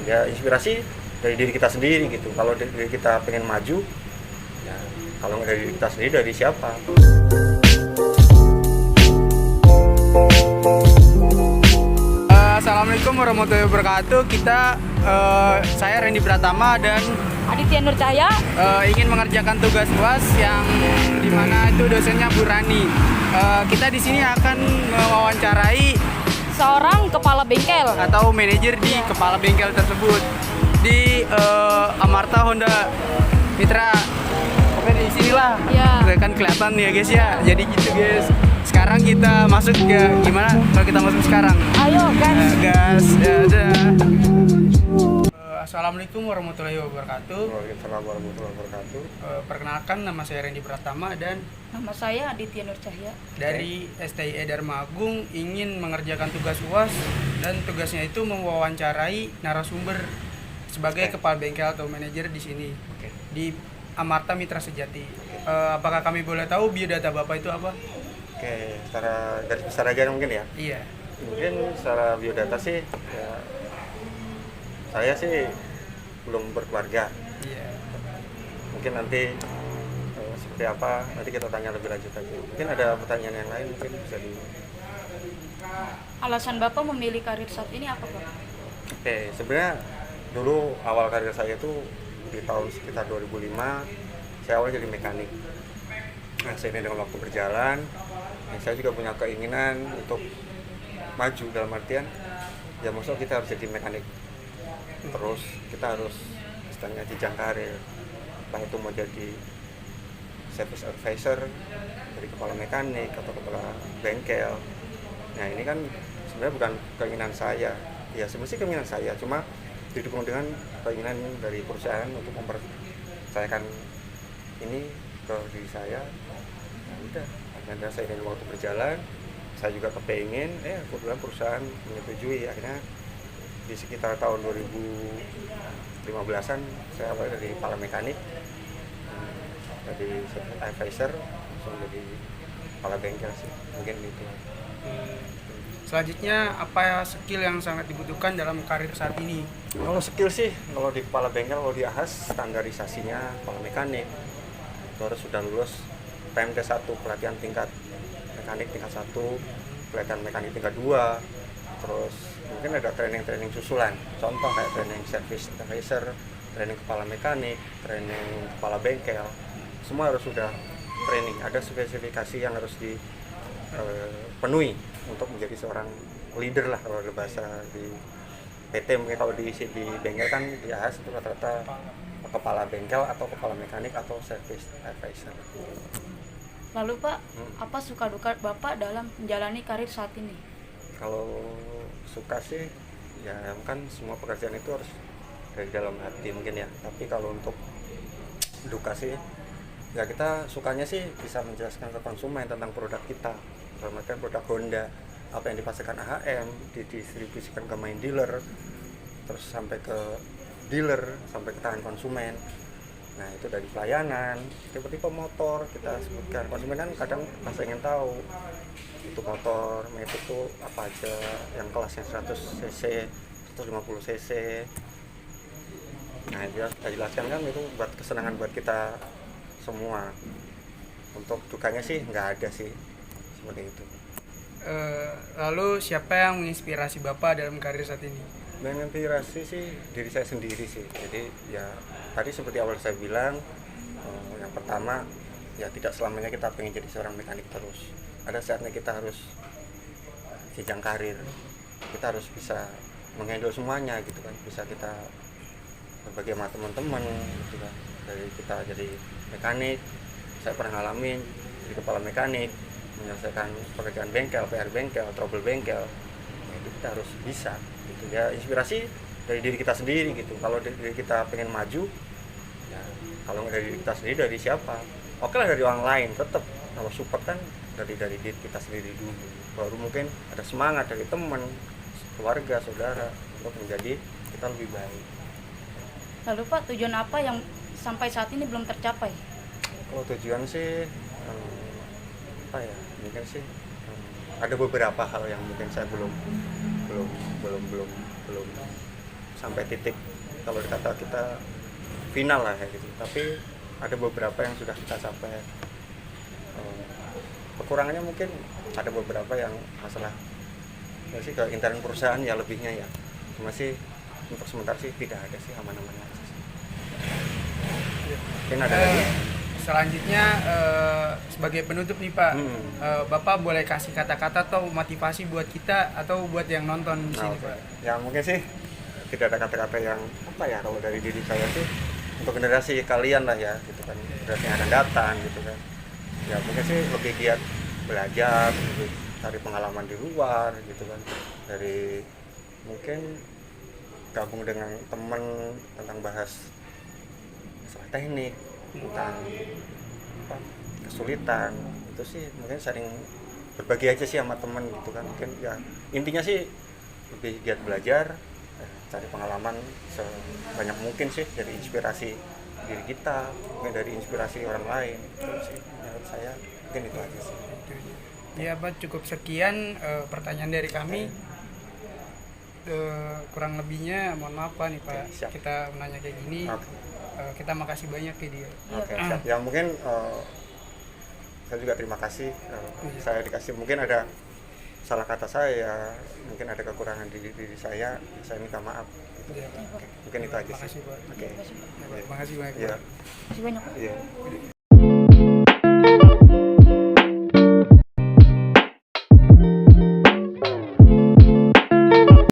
Ya inspirasi dari diri kita sendiri gitu. Kalau diri kita pengen maju, ya kalau nggak dari diri kita sendiri, dari siapa? Assalamualaikum warahmatullahi wabarakatuh. Saya Randy Pratama dan Aditya Nur Cahya ingin mengerjakan tugas UAS yang dimana itu dosennya Bu Rani. Kita di sini akan mewawancarai seorang kepala bengkel. atau manajer di kepala bengkel tersebut di Amarta Honda Mitra. Oke, di sinilah. Ya. Kan kelihatan ya guys ya. Jadi gitu guys. Sekarang kita masuk ke gimana? Kalau kita masuk sekarang. Ayo guys. Gas. Dadah. Assalamualaikum warahmatullahi wabarakatuh. Waalaikumsalam warahmatullahi wabarakatuh. Perkenalkan, nama saya Randy Pratama dan Nama saya Aditya Nur Cahya. dari STIE Dharma Agung ingin mengerjakan tugas UAS dan tugasnya itu mewawancarai narasumber sebagai kepala bengkel atau manajer di sini Oke. di Amarta Mitra Sejati. Apakah kami boleh tahu biodata Bapak itu apa? Oke, secara garis besar aja mungkin ya. Iya. Mungkin secara biodata sih, ya, saya sih belum berkeluarga. Iya. Mungkin nanti seperti apa, nanti kita tanya lebih lanjut lagi. Mungkin ada pertanyaan yang lain, mungkin bisa di... Alasan Bapak memilih karir saat ini apa, Pak? Oke, sebenarnya dulu awal karir saya itu di tahun sekitar 2005, saya awalnya jadi mekanik. Nah, seiring dengan waktu berjalan, saya juga punya keinginan untuk maju dalam artian, ya maksudnya kita harus jadi mekanik. Terus kita harus istilahnya jenjang karir, entah itu mau jadi service advisor, dari kepala mekanik atau kepala bengkel. Nah ini kan sebenarnya bukan keinginan saya, ya sebenarnya keinginan saya, cuma didukung dengan keinginan dari perusahaan untuk mempercayakan ini ke diri saya. Nah udah, akhirnya saya ingin waktu berjalan, saya juga kepengen, kebetulan perusahaan menyetujui. Akhirnya di sekitar tahun 2015an saya awalnya dari kepala mekanik, dari advisor langsung jadi kepala bengkel sih, mungkin gitu. Selanjutnya, apa skill yang sangat dibutuhkan dalam karir saat ini? Kalau skill sih, kalau di kepala bengkel, kalau di AHAS standarisasinya kepala mekanik itu harus sudah lulus PMT 1, pelatihan tingkat mekanik tingkat 1, pelatihan mekanik tingkat 2, terus mungkin ada training-training susulan, contoh kayak training service advisor, training kepala mekanik, training kepala bengkel, semua harus sudah training. Ada spesifikasi yang harus dipenuhi untuk menjadi seorang leader lah, kalau ada bahasa di PT. Mungkin kalau di bengkel kan di AHAS itu rata-rata kepala bengkel atau kepala mekanik atau service advisor. Lalu Pak, apa suka duka Bapak dalam menjalani karir saat ini? Kalau suka sih, ya kan semua pekerjaan itu harus dari dalam hati mungkin ya. Tapi kalau untuk duka sih, ya kita sukanya sih bisa menjelaskan ke konsumen tentang produk kita. Termasuk produk Honda, apa yang dipasarkan AHM, didistribusikan ke main dealer, terus sampai ke dealer, sampai ke tangan konsumen. Nah itu dari pelayanan, tipe-tipe motor kita sebutkan. Konsumen kan kadang masih ingin tahu itu motor, Matic itu apa aja, yang kelasnya 100 cc, 150 cc. Nah dia kita jelaskan kan, itu buat kesenangan buat kita semua. Untuk dukanya sih nggak ada sih, seperti itu. Lalu siapa yang menginspirasi Bapak dalam karir saat ini? Menginspirasi sih diri saya sendiri sih. Jadi ya tadi seperti awal saya bilang, yang pertama ya tidak selamanya kita pengen jadi seorang mekanik terus. Ada saatnya kita harus jenjang karir, kita harus bisa menghandle semuanya gitu kan. Bisa kita berbagi sama teman-teman gitu kan. Dari kita jadi mekanik, saya pernah ngalamin jadi kepala mekanik, menyelesaikan pekerjaan bengkel, PR bengkel, trouble bengkel. Nah, itu kita harus bisa gitu ya. Inspirasi dari diri kita sendiri gitu. Kalau diri kita pengen maju, ya kalau nggak dari diri kita sendiri, dari siapa? Oke lah dari orang lain, tetap kalau support kan dari diri kita sendiri dulu. Baru mungkin ada semangat dari teman, keluarga, saudara untuk menjadi kita lebih baik. Lalu Pak, tujuan apa yang sampai saat ini belum tercapai? Kalau tujuan sih apa ya, mungkin sih ada beberapa hal yang mungkin saya belum sampai titik kalau dikata kita final lah ya gitu. Tapi ada beberapa yang sudah kita capai. Kekurangannya mungkin ada beberapa yang masalah ya sih ke intern perusahaan ya lebihnya ya. Cuma sih untuk sementara sih tidak ada sih, aman-aman aja sih. Mungkin ada lagi. Selanjutnya sebagai penutup nih Pak, Bapak boleh kasih kata-kata atau motivasi buat kita atau buat yang nonton di sini Oke. Pak. Ya mungkin sih tidak ada kata-kata yang apa ya kalau dari diri saya sih untuk generasi kalian lah ya gitu kan, generasi yang akan datang gitu kan. Ya mungkin sih lebih giat belajar, lebih cari pengalaman di luar gitu kan, dari mungkin gabung dengan teman tentang bahas masalah teknik, tentang apa, kesulitan itu sih mungkin sering berbagi aja sih sama teman gitu kan. Mungkin ya intinya sih lebih giat belajar, cari pengalaman sebanyak mungkin sih, dari inspirasi diri kita, mungkin dari inspirasi orang lain. Itu sih menurut saya mungkin itu aja sih. Ya Pak, cukup sekian pertanyaan dari kami. Kurang lebihnya mohon maaf Pak nih Pak, Oke, siap. kita menanya kayak gini. Oke. Kita makasih banyak ya dia. Oke, siap. Ya mungkin saya juga terima kasih. Saya dikasih, mungkin ada salah kata saya, mungkin ada kekurangan di diri saya minta maaf. Iya, Pak. Oke, mungkin itu aja Makasih sih. Pak. Oke. Makasih banyak Iya. Pak. Masih banyak Pak. Iya.